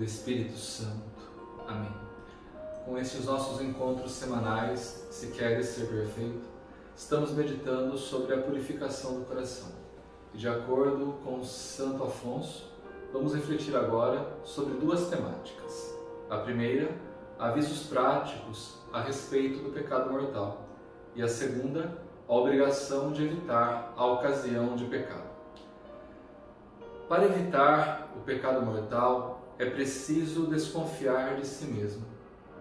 do Espírito Santo. Amém. Com estes nossos encontros semanais, se queres ser perfeito, estamos meditando sobre a purificação do coração. E de acordo com Santo Afonso, vamos refletir agora sobre duas temáticas. A primeira, avisos práticos a respeito do pecado mortal. E a segunda, a obrigação de evitar a ocasião de pecado. Para evitar o pecado mortal, é preciso desconfiar de si mesmo.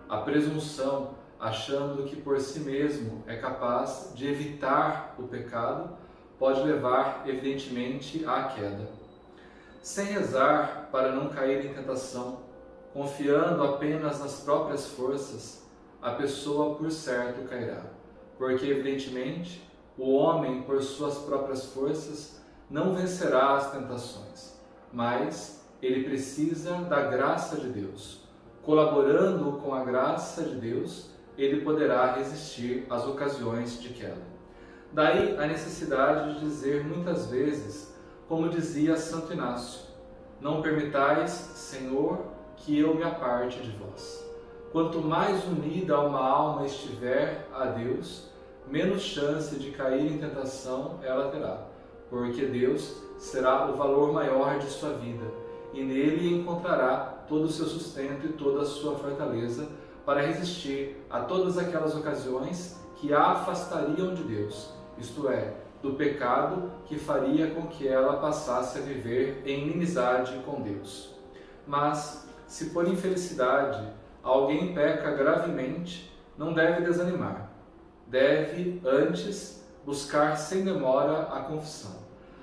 A presunção, achando que por si mesmo é capaz de evitar o pecado, pode levar, evidentemente, à queda. Sem rezar para não cair em tentação, confiando apenas nas próprias forças, a pessoa por certo cairá, porque, evidentemente, o homem, por suas próprias forças, não vencerá as tentações, mas ele precisa da graça de Deus. Colaborando com a graça de Deus, ele poderá resistir às ocasiões de queda. Daí a necessidade de dizer muitas vezes, como dizia Santo Inácio: não permitais, Senhor, que eu me aparte de vós. Quanto mais unida uma alma estiver a Deus, menos chance de cair em tentação ela terá, porque Deus será o valor maior de sua vida, e nele encontrará todo o seu sustento e toda a sua fortaleza para resistir a todas aquelas ocasiões que a afastariam de Deus, isto é, do pecado que faria com que ela passasse a viver em inimizade com Deus. Mas, se por infelicidade alguém peca gravemente, não deve desanimar. Deve, antes, buscar sem demora a confissão.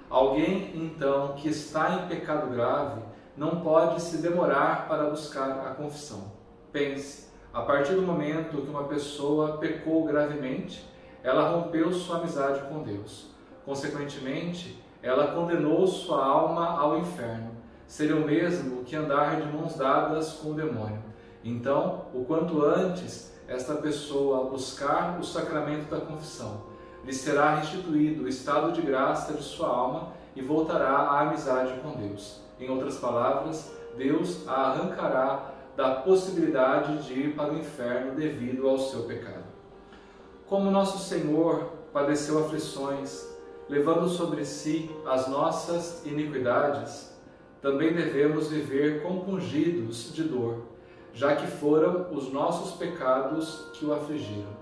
Alguém, então, que está em pecado grave, não pode se demorar para buscar a confissão. Pense, a partir do momento que uma pessoa pecou gravemente, ela rompeu sua amizade com Deus. Consequentemente, ela condenou sua alma ao inferno. Seria o mesmo que andar de mãos dadas com o demônio. Então, o quanto antes esta pessoa buscar o sacramento da confissão, lhe será restituído o estado de graça de sua alma e voltará à amizade com Deus. Em outras palavras, Deus a arrancará da possibilidade de ir para o inferno devido ao seu pecado. Como nosso Senhor padeceu aflições, levando sobre si as nossas iniquidades, também devemos viver compungidos de dor, já que foram os nossos pecados que o afligiram.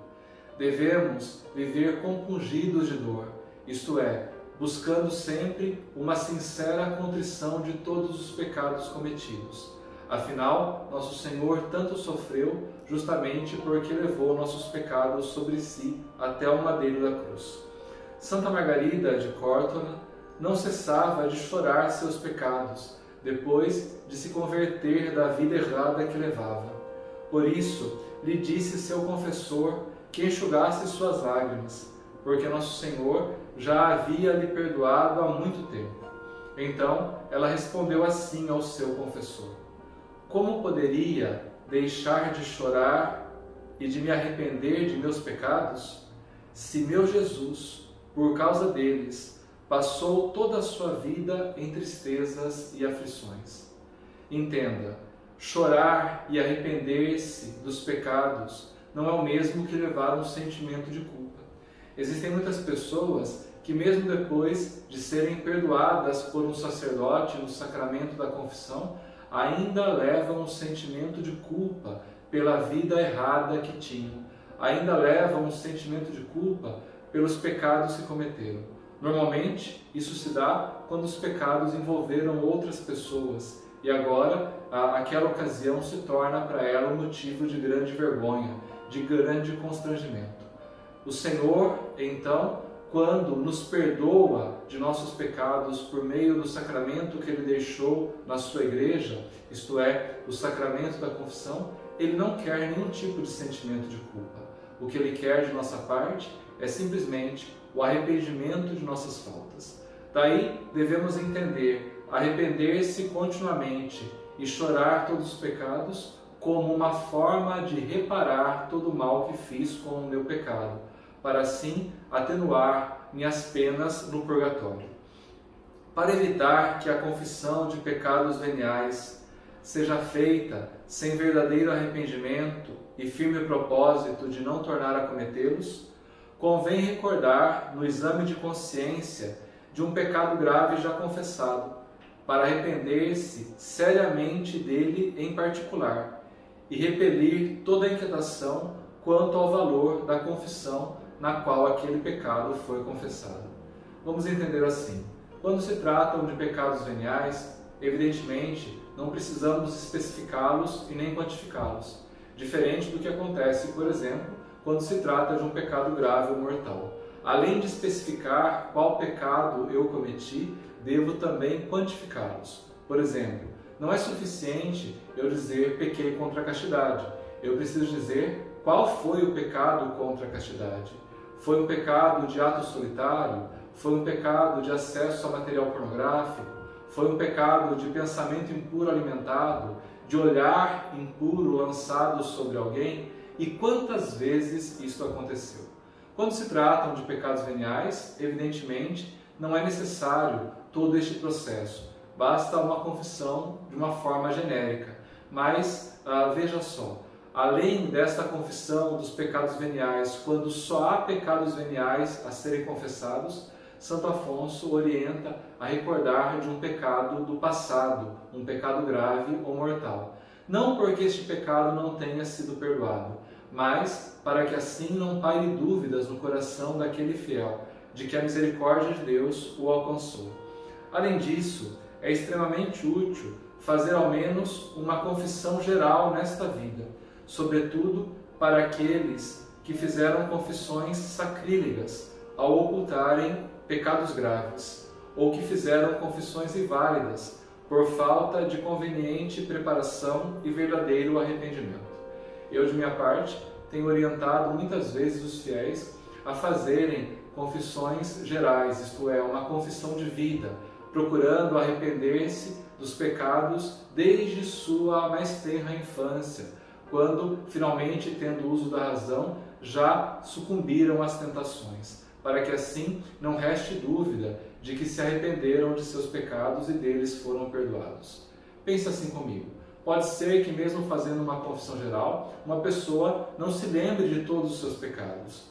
Devemos viver compungidos de dor, isto é, buscando sempre uma sincera contrição de todos os pecados cometidos. Afinal, nosso Senhor tanto sofreu justamente porque levou nossos pecados sobre si até o madeiro da cruz. Santa Margarida de Córtona não cessava de chorar seus pecados, depois de se converter da vida errada que levava. Por isso, lhe disse seu confessor que enxugasse suas lágrimas, porque nosso Senhor já havia lhe perdoado há muito tempo. Então, ela respondeu assim ao seu confessor: como poderia deixar de chorar e de me arrepender de meus pecados, se meu Jesus, por causa deles, passou toda a sua vida em tristezas e aflições? Entenda, chorar e arrepender-se dos pecados não é o mesmo que levar um sentimento de culpa. Existem muitas pessoas que, mesmo depois de serem perdoadas por um sacerdote no sacramento da confissão, ainda levam um sentimento de culpa pela vida errada que tinham, ainda levam um sentimento de culpa pelos pecados que cometeram. Normalmente, isso se dá quando os pecados envolveram outras pessoas e agora aquela ocasião se torna para ela um motivo de grande vergonha, de grande constrangimento. O Senhor, então, quando nos perdoa de nossos pecados por meio do sacramento que Ele deixou na sua igreja, isto é, o sacramento da confissão, Ele não quer nenhum tipo de sentimento de culpa. O que Ele quer de nossa parte é simplesmente o arrependimento de nossas faltas. Daí devemos entender, arrepender-se continuamente e chorar todos os pecados como uma forma de reparar todo o mal que fiz com o meu pecado, para assim atenuar minhas penas no purgatório. Para evitar que a confissão de pecados veniais seja feita sem verdadeiro arrependimento e firme propósito de não tornar a cometê-los, convém recordar no exame de consciência de um pecado grave já confessado, para arrepender-se seriamente dele em particular e repelir toda a inquietação quanto ao valor da confissão na qual aquele pecado foi confessado. Vamos entender assim: quando se tratam de pecados veniais, evidentemente não precisamos especificá-los e nem quantificá-los, diferente do que acontece, por exemplo, quando se trata de um pecado grave ou mortal. Além de especificar qual pecado eu cometi, devo também quantificá-los. Por exemplo, não é suficiente eu dizer pequei contra a castidade. Eu preciso dizer qual foi o pecado contra a castidade. Foi um pecado de ato solitário? Foi um pecado de acesso a material pornográfico? Foi um pecado de pensamento impuro alimentado? De olhar impuro lançado sobre alguém? E quantas vezes isso aconteceu? Quando se tratam de pecados veniais, evidentemente, não é necessário todo este processo. Basta uma confissão de uma forma genérica. Mas, veja só, além desta confissão dos pecados veniais, quando só há pecados veniais a serem confessados, Santo Afonso orienta a recordar de um pecado do passado, um pecado grave ou mortal. Não porque este pecado não tenha sido perdoado, mas para que assim não paire dúvidas no coração daquele fiel, de que a misericórdia de Deus o alcançou. Além disso, é extremamente útil fazer ao menos uma confissão geral nesta vida, sobretudo para aqueles que fizeram confissões sacrílegas ao ocultarem pecados graves, ou que fizeram confissões inválidas por falta de conveniente preparação e verdadeiro arrependimento. Eu, de minha parte, tenho orientado muitas vezes os fiéis a fazerem confissões gerais, isto é, uma confissão de vida, procurando arrepender-se dos pecados desde sua mais tenra infância, quando, finalmente, tendo uso da razão, já sucumbiram às tentações, para que assim não reste dúvida de que se arrependeram de seus pecados e deles foram perdoados. Pense assim comigo. Pode ser que mesmo fazendo uma confissão geral, uma pessoa não se lembre de todos os seus pecados,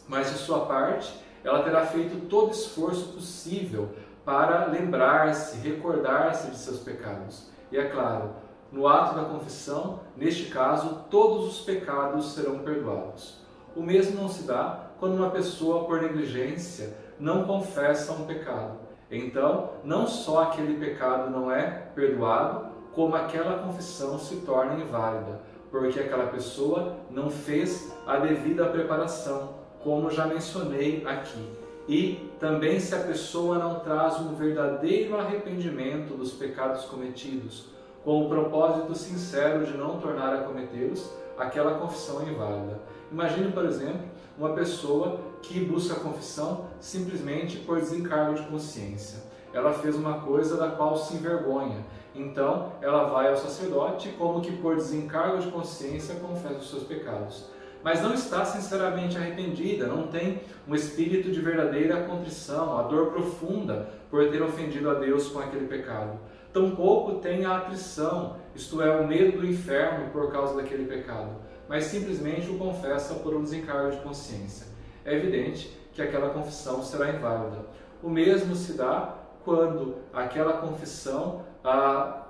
mas de sua parte, ela terá feito todo esforço possível para lembrar-se, recordar-se de seus pecados. E é claro, no ato da confissão, neste caso, todos os pecados serão perdoados. O mesmo não se dá quando uma pessoa, por negligência, não confessa um pecado. Então, não só aquele pecado não é perdoado, como aquela confissão se torna inválida, porque aquela pessoa não fez a devida preparação, como já mencionei aqui. E também se a pessoa não traz um verdadeiro arrependimento dos pecados cometidos, com o propósito sincero de não tornar a cometê-los, aquela confissão é inválida. Imagine, por exemplo, uma pessoa que busca a confissão simplesmente por desencargo de consciência. Ela fez uma coisa da qual se envergonha. Então, ela vai ao sacerdote, como que por desencargo de consciência confessa os seus pecados. Mas não está sinceramente arrependida, não tem um espírito de verdadeira contrição, a dor profunda por ter ofendido a Deus com aquele pecado. Tampouco tem a atrição, isto é, o medo do inferno por causa daquele pecado, mas simplesmente o confessa por um desencargo de consciência. É evidente que aquela confissão será inválida. O mesmo se dá quando aquela confissão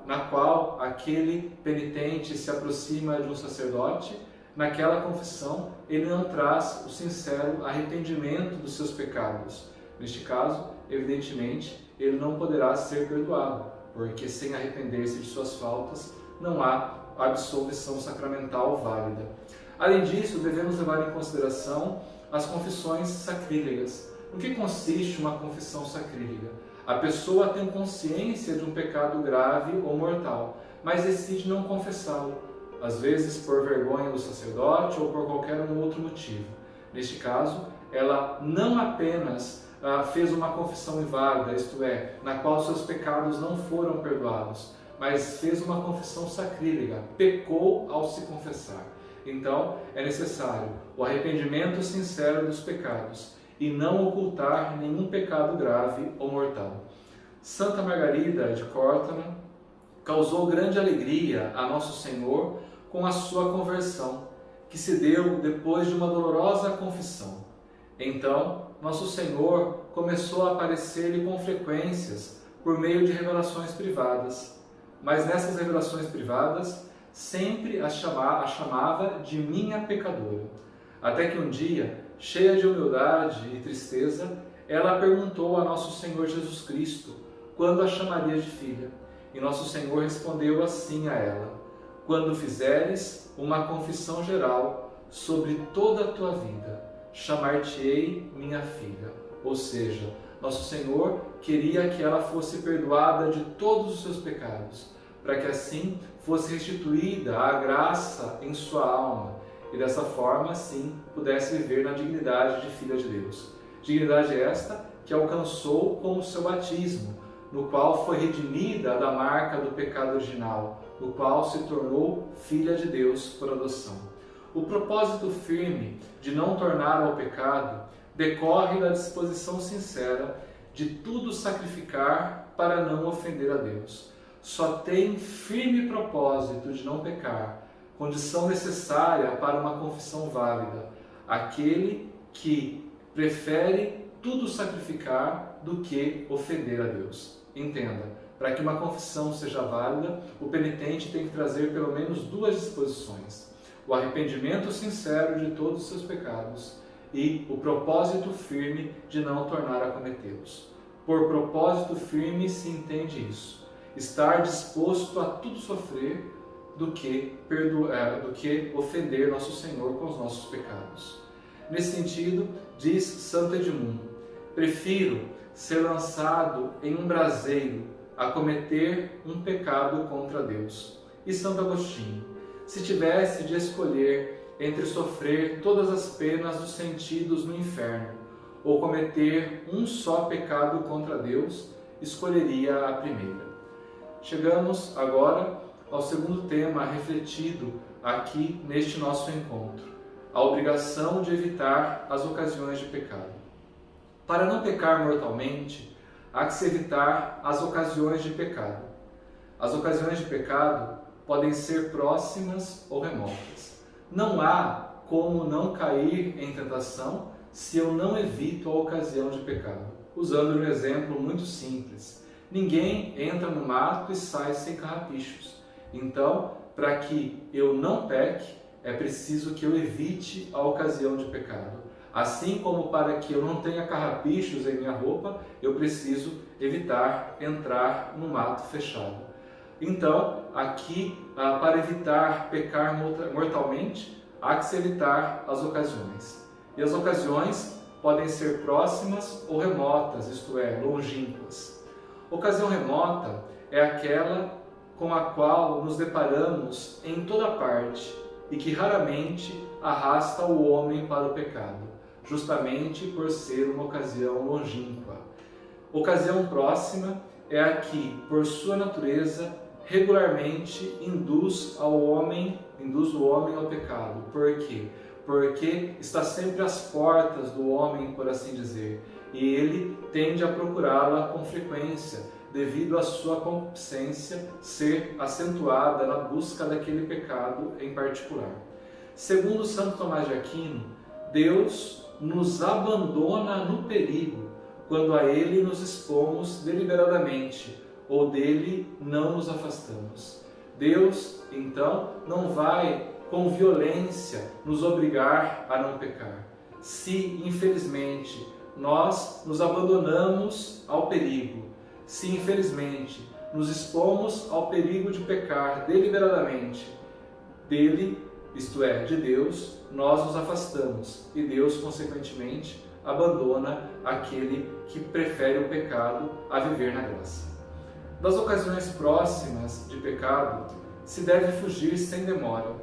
na qual aquele penitente se aproxima de um sacerdote, naquela confissão ele não traz o sincero arrependimento dos seus pecados. Neste caso, evidentemente, ele não poderá ser perdoado, porque sem arrepender-se de suas faltas não há absolvição sacramental válida. Além disso, devemos levar em consideração as confissões sacrílegas. No que consiste uma confissão sacrílega? A pessoa tem consciência de um pecado grave ou mortal, mas decide não confessá-lo, às vezes por vergonha do sacerdote ou por qualquer outro motivo. Neste caso, ela não apenas fez uma confissão inválida, isto é, na qual seus pecados não foram perdoados, mas fez uma confissão sacrílega, pecou ao se confessar. Então, é necessário o arrependimento sincero dos pecados e não ocultar nenhum pecado grave ou mortal. Santa Margarida de Cortona causou grande alegria a Nosso Senhor com a sua conversão, que se deu depois de uma dolorosa confissão. Então, Nosso Senhor começou a aparecer-lhe com frequências por meio de revelações privadas. Mas nessas revelações privadas, sempre a chamava de minha pecadora. Até que um dia, cheia de humildade e tristeza, ela perguntou a Nosso Senhor Jesus Cristo quando a chamaria de filha. E Nosso Senhor respondeu assim a ela: quando fizeres uma confissão geral sobre toda a tua vida, chamar-te-ei minha filha. Ou seja, Nosso Senhor queria que ela fosse perdoada de todos os seus pecados, para que assim fosse restituída a graça em sua alma e dessa forma, assim, pudesse viver na dignidade de filha de Deus. Dignidade esta que alcançou com o seu batismo, no qual foi redimida da marca do pecado original, no qual se tornou filha de Deus por adoção. O propósito firme de não tornar ao pecado decorre da disposição sincera de tudo sacrificar para não ofender a Deus. Só tem firme propósito de não pecar, condição necessária para uma confissão válida, aquele que prefere tudo sacrificar do que ofender a Deus. Entenda, para que uma confissão seja válida, o penitente tem que trazer pelo menos duas disposições: o arrependimento sincero de todos os seus pecados e o propósito firme de não tornar a cometê-los. Por propósito firme se entende isso: estar disposto a tudo sofrer do que ofender Nosso Senhor com os nossos pecados. Nesse sentido, diz Santo Edmundo: prefiro ser lançado em um braseiro a cometer um pecado contra Deus. E Santo Agostinho: se tivesse de escolher entre sofrer todas as penas dos sentidos no inferno ou cometer um só pecado contra Deus, escolheria a primeira. Chegamos agora ao segundo tema refletido aqui neste nosso encontro: a obrigação de evitar as ocasiões de pecado. Para não pecar mortalmente, há que se evitar as ocasiões de pecado. As ocasiões de pecado podem ser próximas ou remotas. Não há como não cair em tentação se eu não evito a ocasião de pecado. Usando um exemplo muito simples: ninguém entra no mato e sai sem carrapichos. Então, para que eu não peque, é preciso que eu evite a ocasião de pecado. Assim como para que eu não tenha carrapichos em minha roupa, eu preciso evitar entrar no mato fechado. Então, aqui, para evitar pecar mortalmente, há que se evitar as ocasiões. E as ocasiões podem ser próximas ou remotas, isto é, longínquas. Ocasião remota é aquela com a qual nos deparamos em toda parte e que raramente arrasta o homem para o pecado, justamente por ser uma ocasião longínqua. Ocasião próxima é a que, por sua natureza, regularmente induz o homem ao pecado. Por quê? Porque está sempre às portas do homem, por assim dizer, e ele tende a procurá-la com frequência, devido à sua concupiscência ser acentuada na busca daquele pecado em particular. Segundo Santo Tomás de Aquino, Deus nos abandona no perigo quando a Ele nos expomos deliberadamente ou dele não nos afastamos. Deus, então, não vai com violência nos obrigar a não pecar. Se, infelizmente, nós nos abandonamos ao perigo, se, infelizmente, nos expomos ao perigo de pecar deliberadamente dele, isto é, de Deus, nós nos afastamos e Deus, consequentemente, abandona aquele que prefere o pecado a viver na graça. Das ocasiões próximas de pecado, se deve fugir sem demora.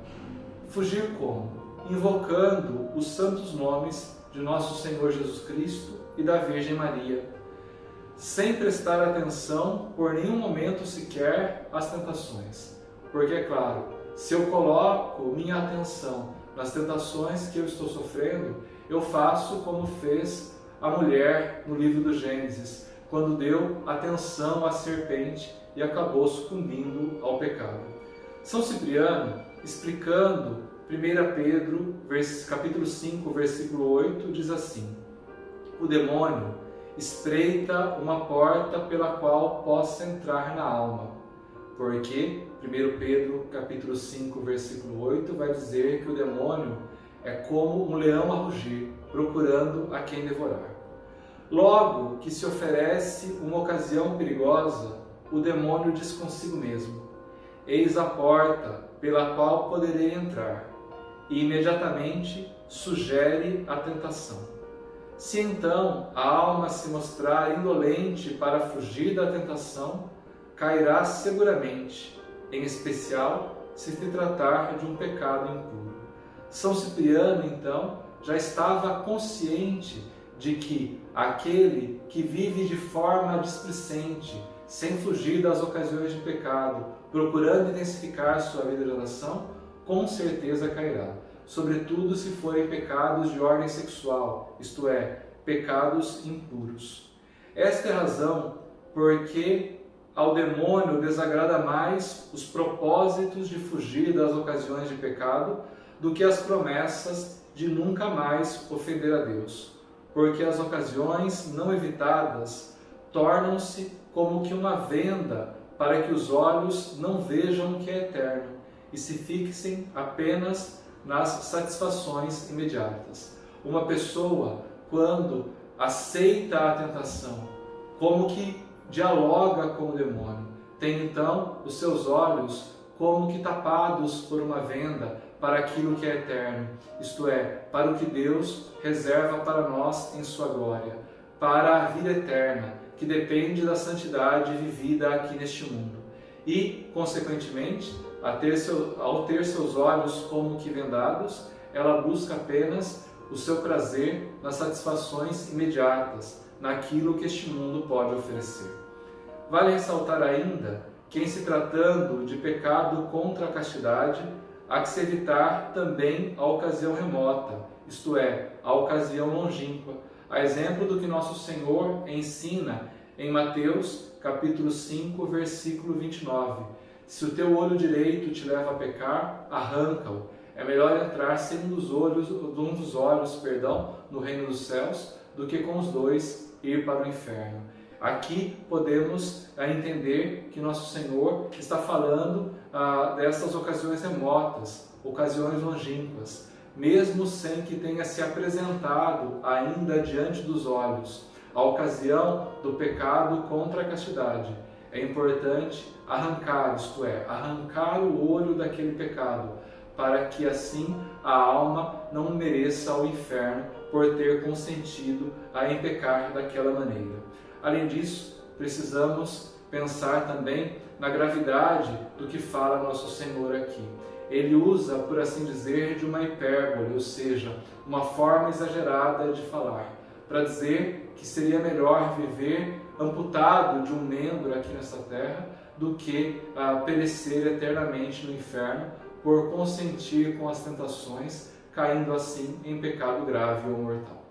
Fugir como? Invocando os santos nomes de nosso Senhor Jesus Cristo e da Virgem Maria, sem prestar atenção por nenhum momento sequer às tentações. Porque, é claro, se eu coloco minha atenção nas tentações que eu estou sofrendo, eu faço como fez a mulher no livro do Gênesis, quando deu atenção à serpente e acabou sucumbindo ao pecado. São Cipriano, explicando 1 Pedro, capítulo 5, versículo 8, diz assim: o demônio espreita uma porta pela qual possa entrar na alma. Porque 1 Pedro, capítulo 5, versículo 8, vai dizer que o demônio é como um leão a rugir, procurando a quem devorar. Logo que se oferece uma ocasião perigosa, o demônio diz consigo mesmo: eis a porta pela qual poderei entrar, e imediatamente sugere a tentação. Se então a alma se mostrar indolente para fugir da tentação, cairá seguramente, em especial se tratar de um pecado impuro. São Cipriano, então, já estava consciente de que aquele que vive de forma displicente, sem fugir das ocasiões de pecado, procurando intensificar sua vida de oração, com certeza cairá, sobretudo se forem pecados de ordem sexual, isto é, pecados impuros. Esta é a razão porque ao demônio desagrada mais os propósitos de fugir das ocasiões de pecado do que as promessas de nunca mais ofender a Deus, porque as ocasiões não evitadas tornam-se como que uma venda para que os olhos não vejam o que é eterno e se fixem apenas nas satisfações imediatas. Uma pessoa, quando aceita a tentação, como que dialoga com o demônio, tem então os seus olhos como que tapados por uma venda para aquilo que é eterno, isto é, para o que Deus reserva para nós em sua glória, para a vida eterna, que depende da santidade vivida aqui neste mundo. E, consequentemente, ao ter seus olhos como que vendados, ela busca apenas o seu prazer nas satisfações imediatas, naquilo que este mundo pode oferecer. Vale ressaltar ainda que, em se tratando de pecado contra a castidade, há que se evitar também a ocasião remota, isto é, a ocasião longínqua, a exemplo do que nosso Senhor ensina em Mateus, capítulo 5, versículo 29. Se o teu olho direito te leva a pecar, arranca-o. É melhor entrar sem um dos olhos no reino dos céus, do que com os dois ir para o inferno. Aqui podemos entender que nosso Senhor está falando dessas ocasiões remotas, ocasiões longínquas, mesmo sem que tenha se apresentado ainda diante dos olhos a ocasião do pecado contra a castidade. É importante arrancar, isto é, arrancar o olho daquele pecado, para que assim a alma não mereça o inferno por ter consentido em pecar daquela maneira. Além disso, precisamos pensar também na gravidade do que fala nosso Senhor aqui. Ele usa, por assim dizer, de uma hipérbole, ou seja, uma forma exagerada de falar, para dizer que seria melhor viver amputado de um membro aqui nesta terra do que perecer eternamente no inferno por consentir com as tentações, caindo assim em pecado grave ou mortal.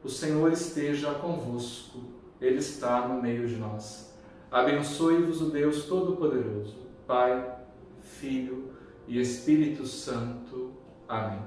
O Senhor esteja convosco, Ele está no meio de nós. Abençoe-vos o Deus Todo-Poderoso, Pai, Filho e Espírito Santo. Amém.